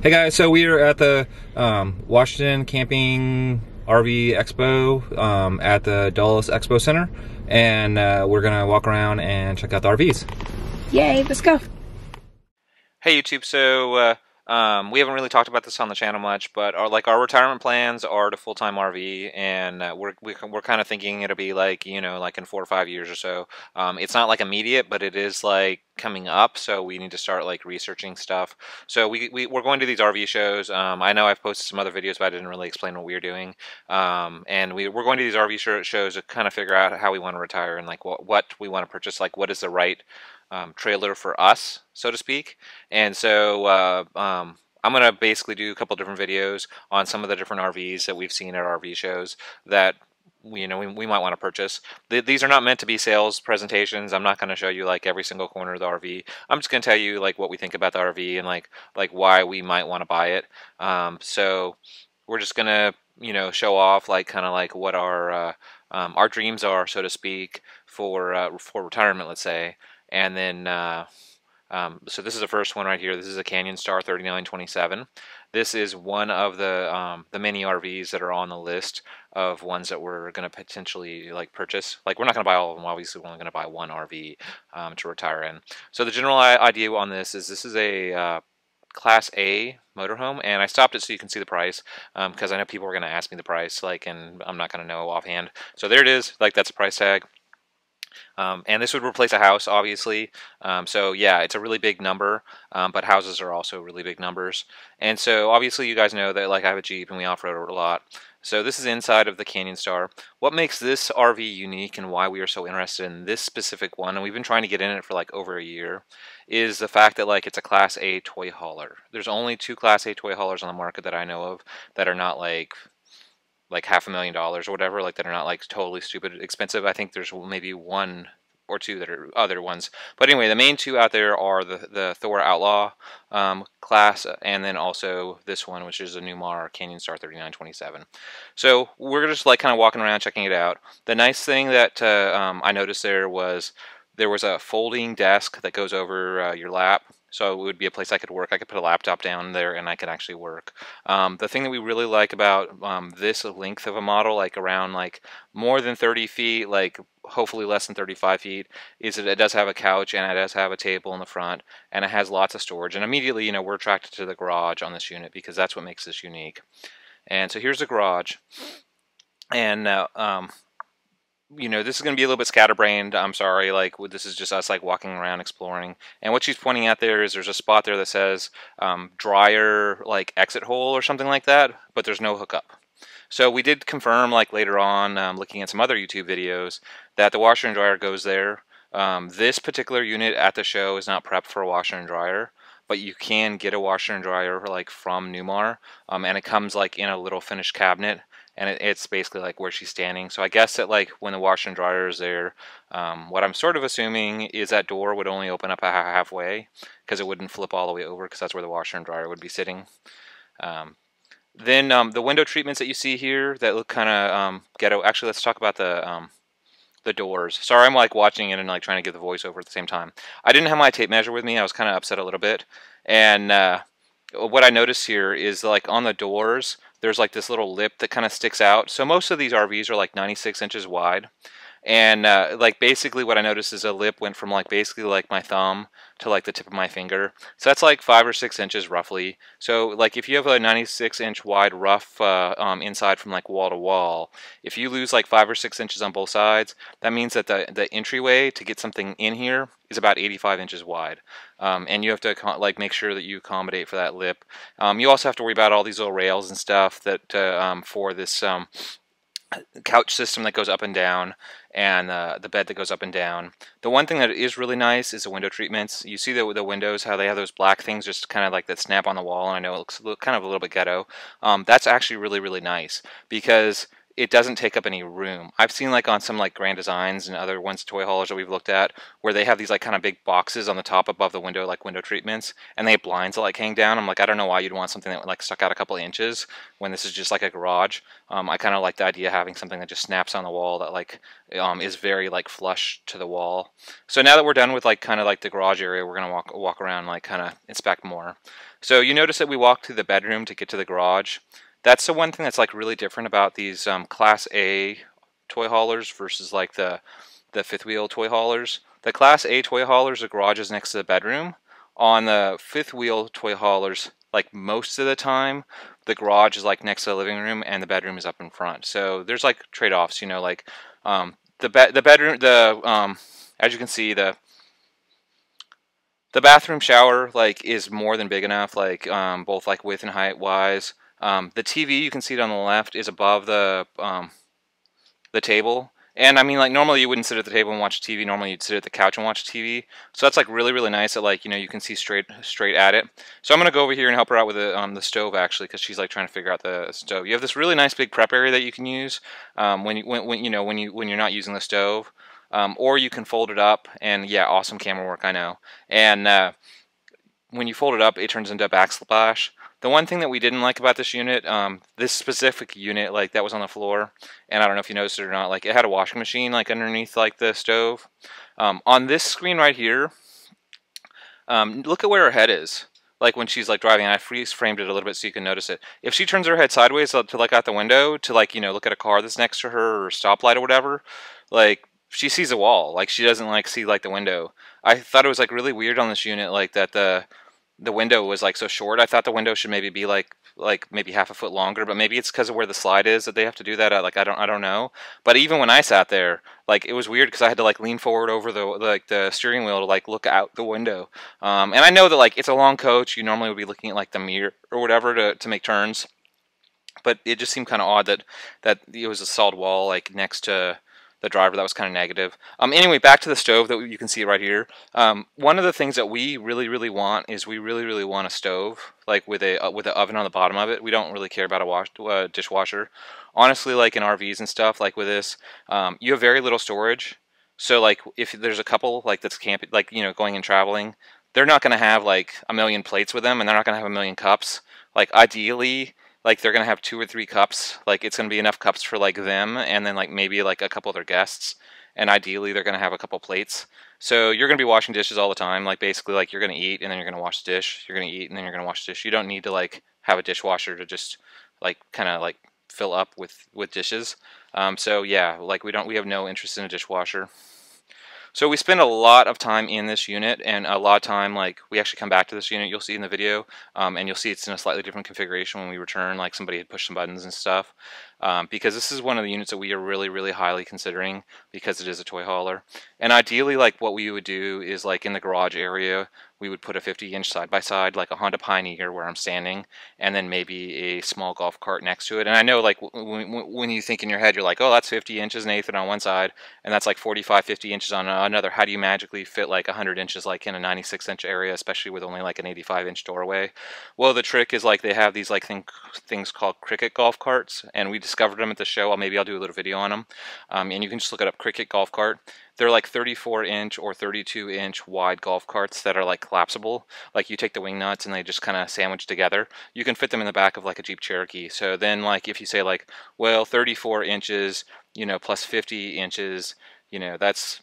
Hey guys, so we are at the Washington Camping RV Expo at the Dulles Expo Center, and we're gonna walk around and check out the RVs. Yay, let's go. Hey YouTube, so we haven't really talked about this on the channel much, but our retirement plans are to full-time RV, and we're kind of thinking it'll be like, like in 4 or 5 years or so. It's not like immediate, but it is like coming up, so we need to start like researching stuff. So we're going to these RV shows. I know I've posted some other videos, but I didn't really explain what we're doing. And we're going to these RV shows to kind of figure out how we want to retire and like what we want to purchase, like what is the right trailer for us, so to speak. And so I'm going to basically do a couple different videos on some of the different RVs that we've seen at RV shows that we might want to purchase. These are not meant to be sales presentations. I'm not going to show you like every single corner of the RV. I'm just going to tell you like what we think about the RV and like why we might want to buy it. So we're just going to show off like kind of like what our dreams are, so to speak, for retirement, let's say. And then, so this is the first one right here. This is a Canyon Star 3927. This is one of the many RVs that are on the list of ones that we're going to potentially like purchase. Like we're not going to buy all of them. Obviously, we're only going to buy one RV to retire in. So the general idea on this is a Class A motorhome, and I stopped it so you can see the price because I know people are going to ask me the price, like, and I'm not going to know offhand. So there it is. Like that's the price tag. And this would replace a house, obviously. So yeah, it's a really big number, but houses are also really big numbers. And so obviously you guys know that like I have a Jeep and we off-road a lot. So this is inside of the Canyon Star. What makes this RV unique and why we are so interested in this specific one, and we've been trying to get in it for like over a year, is the fact that like it's a Class A toy hauler. There's only 2 Class A toy haulers on the market that I know of that are not like $500,000 or whatever, like that are not like totally stupid expensive. I think there's maybe 1 or 2 that are other ones, but anyway, the main 2 out there are the Thor Outlaw class, and then also this one, which is a Newmar Canyon Star 3927. So we're just like kind of walking around checking it out. The nice thing that I noticed there was a folding desk that goes over your lap. So it would be a place I could work. I could put a laptop down there and I could actually work. The thing that we really like about this length of a model, like around like more than 30 feet, like hopefully less than 35 feet, is that it does have a couch and it does have a table in the front, and it has lots of storage. And immediately, we're attracted to the garage on this unit because that's what makes this unique. And so here's the garage. And this is going to be a little bit scatterbrained. I'm sorry. Like, this is just us like walking around exploring. And what she's pointing out there is there's a spot there that says dryer like exit hole or something like that, but there's no hookup. So we did confirm like later on, looking at some other YouTube videos, that the washer and dryer goes there. This particular unit at the show is not prepped for a washer and dryer, but you can get a washer and dryer like from Newmar, and it comes like in a little finished cabinet. And it's basically like where she's standing. So I guess that like when the washer and dryer is there, what I'm sort of assuming is that door would only open up halfway, because it wouldn't flip all the way over, because that's where the washer and dryer would be sitting. Then the window treatments that you see here that look kind of ghetto. Actually, let's talk about the doors. Sorry, I'm like watching it and like trying to give the voiceover at the same time. I didn't have my tape measure with me. I was kind of upset a little bit. And what I noticed here is like on the doors, there's like this little lip that kind of sticks out. So most of these RVs are like 96 inches wide. And like basically what I noticed is a lip went from like basically like my thumb to like the tip of my finger. So that's like 5 or 6 inches roughly. So like if you have a 96-inch wide rough inside from like wall to wall, if you lose like 5 or 6 inches on both sides, that means that the entryway to get something in here is about 85 inches wide. And you have to like make sure that you accommodate for that lip. You also have to worry about all these little rails and stuff that for this couch system that goes up and down, and the bed that goes up and down. The one thing that is really nice is the window treatments. You see the windows, how they have those black things just kind of like that snap on the wall, and I know it looks kind of a little bit ghetto. That's actually really, really nice because it doesn't take up any room. I've seen like on some like Grand Designs and other ones, toy haulers that we've looked at, where they have these like kind of big boxes on the top above the window, like window treatments, and they have blinds that like hang down. I'm like, I don't know why you'd want something that like stuck out a couple of inches when this is just like a garage. I kind of like the idea of having something that just snaps on the wall that like is very like flush to the wall. So now that we're done with like kind of like the garage area, we're gonna walk around and like kind of inspect more. So you notice that we walked through the bedroom to get to the garage. That's the one thing that's like really different about these Class A toy haulers versus like the fifth wheel toy haulers. The Class A toy haulers, the garage is next to the bedroom. On the fifth wheel toy haulers, like most of the time, the garage is like next to the living room and the bedroom is up in front. So there's like trade-offs, you know, like the bedroom, as you can see, the bathroom shower like is more than big enough, like both like width and height wise. The TV, you can see it on the left, is above the table. And I mean, like normally you wouldn't sit at the table and watch TV. Normally you'd sit at the couch and watch TV. So that's like really, really nice that like, you know, you can see straight at it. So I'm gonna go over here and help her out with the stove actually, because she's like trying to figure out the stove. You have this really nice big prep area that you can use when you're not using the stove, or you can fold it up. And yeah, awesome camera work, I know. And when you fold it up, it turns into a backsplash. The one thing that we didn't like about this unit, this specific unit, like that was on the floor, and I don't know if you noticed it or not, like it had a washing machine like underneath like the stove. On this screen right here, look at where her head is. Like when she's like driving, I freeze framed it a little bit so you can notice it. If she turns her head sideways to look out the window to like, you know, look at a car that's next to her or a stoplight or whatever, like she sees a wall. Like she doesn't like see like the window. I thought it was like really weird on this unit, like that the window was like so short. I thought the window should maybe be like maybe half a foot longer, but maybe it's because of where the slide is that they have to do that. Like I don't know. But even when I sat there, like it was weird because I had to like lean forward over the steering wheel to like look out the window. And I know that like it's a long coach. You normally would be looking at like the mirror or whatever to make turns. But it just seemed kind of odd that it was a solid wall like next to the driver. That was kind of negative. Anyway, back to the stove that you can see right here. One of the things that we really want is we really want a stove like with an oven on the bottom of it. We don't really care about a dishwasher. Honestly, like in RVs and stuff, like with this, you have very little storage. So like if there's a couple like that's camping, like you know, going and traveling, they're not going to have like a million plates with them, and they're not going to have a million cups. Like ideally, like they're gonna have 2 or 3 cups. Like it's gonna be enough cups for like them, and then like maybe like a couple of their guests. And ideally, they're gonna have a couple plates. So you're gonna be washing dishes all the time. Like basically, like you're gonna eat and then you're gonna wash the dish. You're gonna eat and then you're gonna wash the dish. You don't need to like have a dishwasher to just like kind of like fill up with dishes. So yeah, like we have no interest in a dishwasher. So we spend a lot of time in this unit, and a lot of time, like, we actually come back to this unit, you'll see in the video, and you'll see it's in a slightly different configuration when we return, like somebody had pushed some buttons and stuff, because this is one of the units that we are really highly considering, because it is a toy hauler. And ideally, like, what we would do is, like, in the garage area, we would put a 50-inch side-by-side, like a Honda Pioneer where I'm standing, and then maybe a small golf cart next to it. And I know, like, when you think in your head, you're like, oh, that's 50 inches, Nathan, on one side, and that's like 45, 50 inches on another. How do you magically fit like 100 inches like in a 96-inch area, especially with only like an 85-inch doorway? Well, the trick is like they have these like things called Cricket golf carts, and we discovered them at the show. Maybe I'll do a little video on them, and you can just look it up, Cricket golf cart. They're like 34-inch or 32-inch wide golf carts that are like collapsible. Like you take the wing nuts and they just kind of sandwich together. You can fit them in the back of like a Jeep Cherokee. So then like if you say like, well, 34 inches, you know, plus 50 inches, you know, that's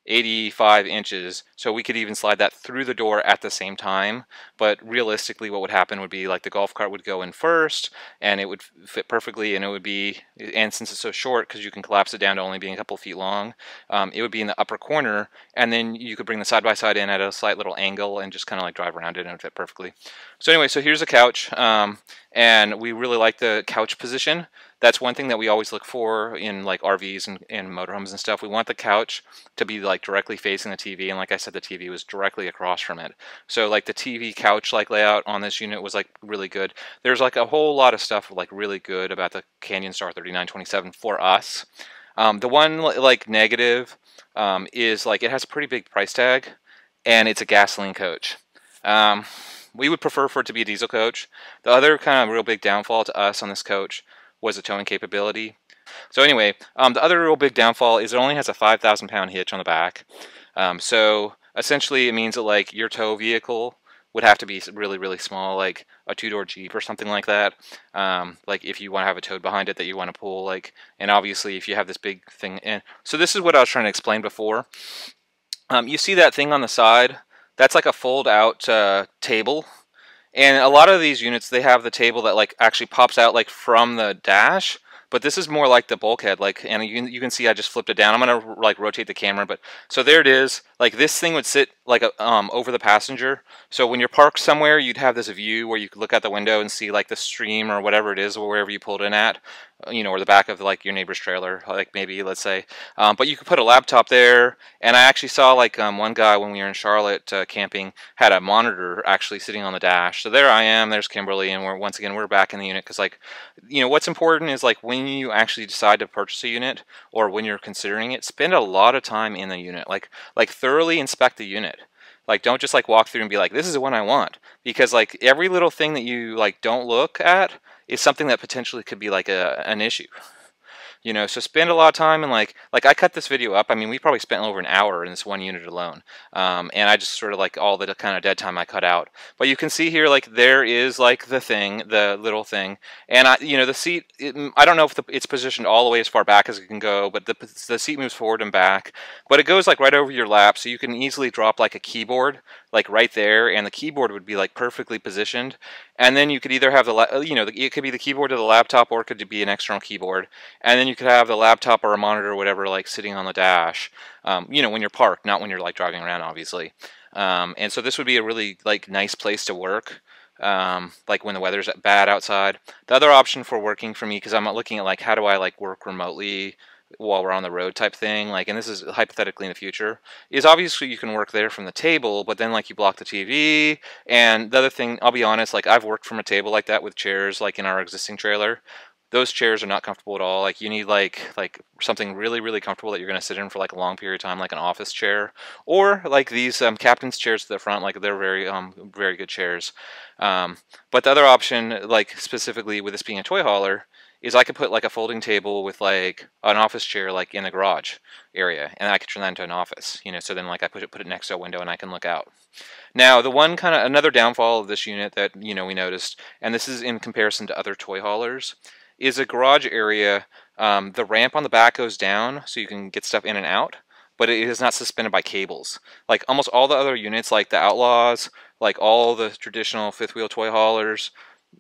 85 inches, so we could even slide that through the door at the same time. But realistically, what would happen would be like the golf cart would go in first, and it would fit perfectly, and it would be, and since it's so short, because you can collapse it down to only being a couple feet long, it would be in the upper corner, and then you could bring the side-by-side in at a slight little angle and just kind of like drive around it, and it would fit perfectly. So anyway, so here's a couch, and we really like the couch position. That's one thing that we always look for in like RVs and motorhomes and stuff. We want the couch to be like directly facing the TV, and like I said, the TV was directly across from it. So like the TV couch like layout on this unit was like really good. There's like a whole lot of stuff like really good about the Canyon Star 3927 for us. The one like negative is like it has a pretty big price tag, and it's a gasoline coach. We would prefer for it to be a diesel coach. The other kind of real big downfall to us on this coach was the towing capability. So anyway, the other real big downfall is it only has a 5,000-pound hitch on the back. So essentially it means that like your tow vehicle would have to be really small, like a 2-door Jeep or something like that. Like if you want to have a tow behind it that you want to pull, like, and obviously if you have this big thing in. So this is what I was trying to explain before. You see that thing on the side? That's like a fold-out table. And a lot of these units, they have the table that like actually pops out like from the dash, but this is more like the bulkhead. Like, and you can see I just flipped it down. I'm gonna like rotate the camera, but so there it is. Like this thing would sit like over the passenger. So when you're parked somewhere, you'd have this view where you could look out the window and see like the stream or whatever it is, or wherever you pulled in at, or the back of like your neighbor's trailer, like maybe let's say. But you could put a laptop there, and I actually saw like one guy when we were in Charlotte camping had a monitor actually sitting on the dash. So there I am. There's Kimberly, and once again we're back in the unit because like, what's important is like when you actually decide to purchase a unit or when you're considering it, spend a lot of time in the unit. Like thoroughly inspect the unit. Like don't just like walk through and be like, this is the one I want, because like every little thing that you like don't look at is something that potentially could be like an issue. So spend a lot of time, and like I cut this video up. I mean, we probably spent over an hour in this one unit alone, and I just sort of like all the kind of dead time I cut out. But you can see here, like there is like the little thing, and the seat. I don't know if it's positioned all the way as far back as it can go, but the seat moves forward and back, but it goes like right over your lap, so you can easily drop like a keyboard like right there, and the keyboard would be like perfectly positioned. And then you could either have it could be the keyboard of the laptop, or it could be an external keyboard. And then you could have the laptop or a monitor or whatever like sitting on the dash, when you're parked, not when you're like driving around, obviously. And so this would be a really like nice place to work, like when the weather's bad outside. The other option for working for me, because I'm looking at like how do I like work remotely while we're on the road type thing, like, and this is hypothetically in the future, is obviously you can work there from the table, but then like you block the TV. And the other thing, I'll be honest, like I've worked from a table like that with chairs like in our existing trailer. Those chairs are not comfortable at all. Like you need like something really really comfortable that you're going to sit in for like a long period of time, like an office chair, or like these captain's chairs to the front. Like they're very good chairs. But the other option, like specifically with this being a toy hauler, is I could put like a folding table with like an office chair like in the garage area, and I could turn that into an office. So then like I put it next to a window and I can look out. Now the one kind of another downfall of this unit that we noticed, and this is in comparison to other toy haulers, is a garage area. The ramp on the back goes down so you can get stuff in and out, but it is not suspended by cables. Like almost all the other units, like the Outlaws, like all the traditional fifth wheel toy haulers,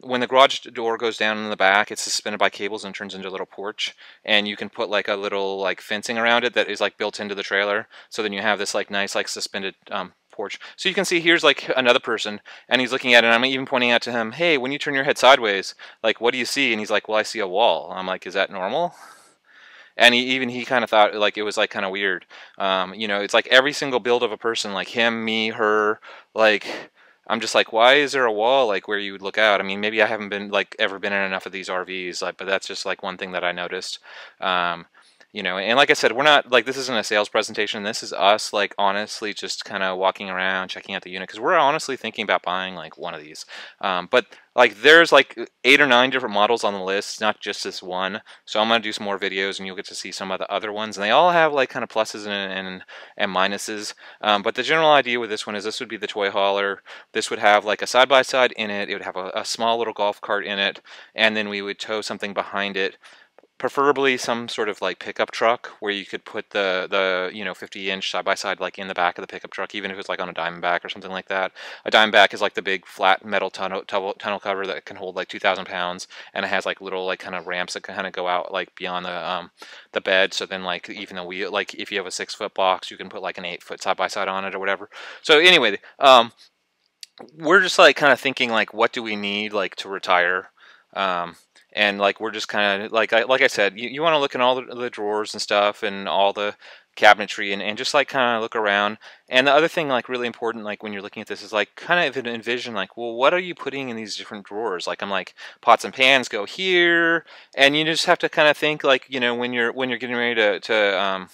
when the garage door goes down in the back, it's suspended by cables and turns into a little porch, and you can put like a little like fencing around it that is like built into the trailer, so then you have this like nice like suspended porch. So you can see here's like another person, and he's looking at it, and I'm even pointing out to him, hey, when you turn your head sideways, like what do you see? And he's like, well, I see a wall. I'm like, is that normal? And he kind of thought like it was like kind of weird. It's like every single build of a person, like him, me, her, like I'm just like, why is there a wall like where you would look out? I mean, maybe I haven't been like ever been in enough of these RVs, like, but that's just like one thing that I noticed. And like I said, we're not like, this isn't a sales presentation. This is us like honestly just kind of walking around, checking out the unit, because we're honestly thinking about buying like one of these. But like there's like 8 or 9 different models on the list, not just this one. So I'm gonna do some more videos, and you'll get to see some of the other ones, and they all have like kind of pluses and minuses. But the general idea with this one is this would be the toy hauler. This would have like a side-by-side in it. It would have a small little golf cart in it, and then we would tow something behind it. Preferably some sort of like pickup truck where you could put the 50-inch side-by-side like in the back of the pickup truck, even if it's like on a Diamondback or something like that. A Diamondback is like the big flat metal tunnel cover that can hold like 2,000 pounds, and it has like little like kind of ramps that kind of go out like beyond the bed. So then like even the wheel, like if you have a 6-foot box, you can put like an 8-foot side-by-side on it or whatever. So anyway, we're just like kind of thinking like, what do we need like to retire? And like we're just kind of like I said, you want to look in all the drawers and stuff and all the cabinetry, and just like kind of look around. And the other thing like really important, like when you're looking at this, is like kind of envision like, well, what are you putting in these different drawers? Like I'm like, pots and pans go here, and you just have to kind of think like, when you're getting ready to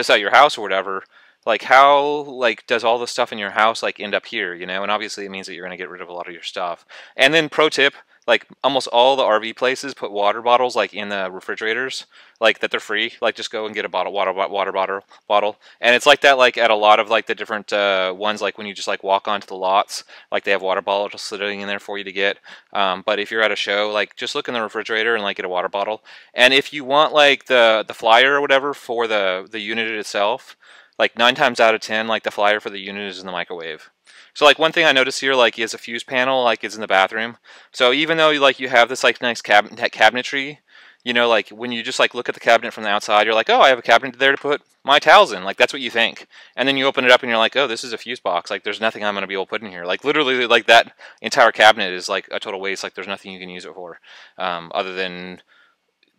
sell your house or whatever, like how like does all the stuff in your house like end up here, and obviously it means that you're going to get rid of a lot of your stuff. And then pro tip, like almost all the RV places put water bottles like in the refrigerators, like that they're free. Like just go and get a water bottle, and it's like that like at a lot of like the different ones. Like when you just like walk onto the lots, like they have water bottles sitting in there for you to get. But if you're at a show, like just look in the refrigerator and like get a water bottle. And if you want like the flyer or whatever for the unit itself, like 9 times out of 10, like the flyer for the unit is in the microwave. So like one thing I noticed here like is a fuse panel like is in the bathroom. So even though like you have this like nice cabinetry, you know, like when you just like look at the cabinet from the outside, you're like, oh, I have a cabinet there to put my towels in. Like that's what you think. And then you open it up and you're like, oh, this is a fuse box. Like there's nothing I'm going to be able to put in here. Like literally like that entire cabinet is like a total waste. Like there's nothing you can use it for other than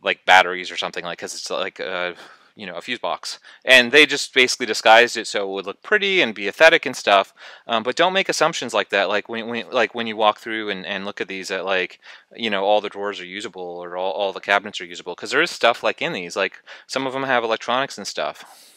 like batteries or something, like, because it's like you know, a fuse box, and they just basically disguised it so it would look pretty and be aesthetic and stuff. But don't make assumptions like that. Like when you walk through and look at these, that like, you know, all the drawers are usable or all the cabinets are usable, because there is stuff like in these. Like some of them have electronics and stuff.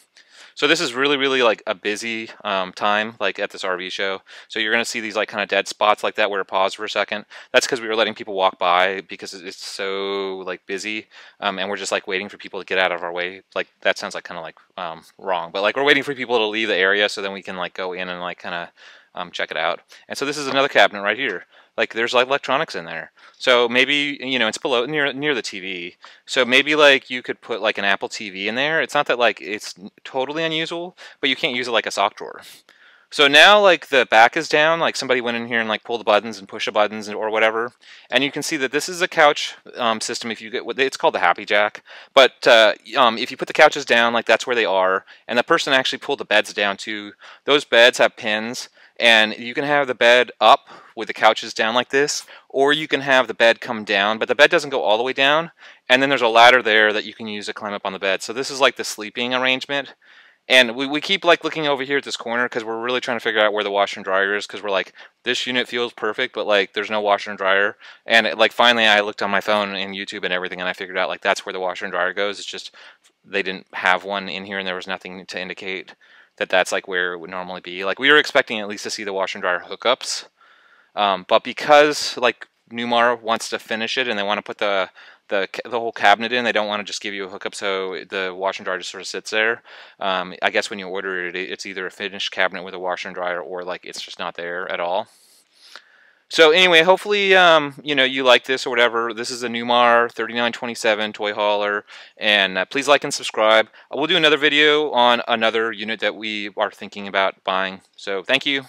So this is really like a busy time like at this RV show. So you're going to see these like kind of dead spots like that where it paused for a second. That's because we were letting people walk by because it's so like busy, and we're just like waiting for people to get out of our way. Like that sounds like kind of like wrong, but like we're waiting for people to leave the area so then we can like go in and like kind of check it out. And so this is another cabinet right here. Like there's like electronics in there. So maybe, you know, it's below near the TV. So maybe like you could put like an Apple TV in there. It's not that like it's totally unusable, but you can't use it like a sock drawer. So now like the back is down, like somebody went in here and like pulled the buttons and pushed the buttons or whatever, and you can see that this is a couch system. If you get what it's called the Happy Jack, but if you put the couches down, like that's where they are, and the person actually pulled the beds down too. Those beds have pins, and you can have the bed up with the couches down like this, or you can have the bed come down, but the bed doesn't go all the way down, and then there's a ladder there that you can use to climb up on the bed. So this is like the sleeping arrangement. And we keep like looking over here at this corner because we're really trying to figure out where the washer and dryer is, because we're like, this unit feels perfect, but like there's no washer and dryer. And like finally I looked on my phone and YouTube and everything, and I figured out like that's where the washer and dryer goes. It's just they didn't have one in here and there was nothing to indicate that that's like where it would normally be. Like we were expecting at least to see the washer and dryer hookups, but because like Newmar wants to finish it and they want to put the whole cabinet in, they don't want to just give you a hookup so the washer and dryer just sort of sits there. I guess when you order it, it's either a finished cabinet with a washer and dryer or like it's just not there at all. So anyway, hopefully you know, you like this or whatever. This is a Newmar 3927 toy hauler, and please like and subscribe. We'll do another video on another unit that we are thinking about buying. So thank you.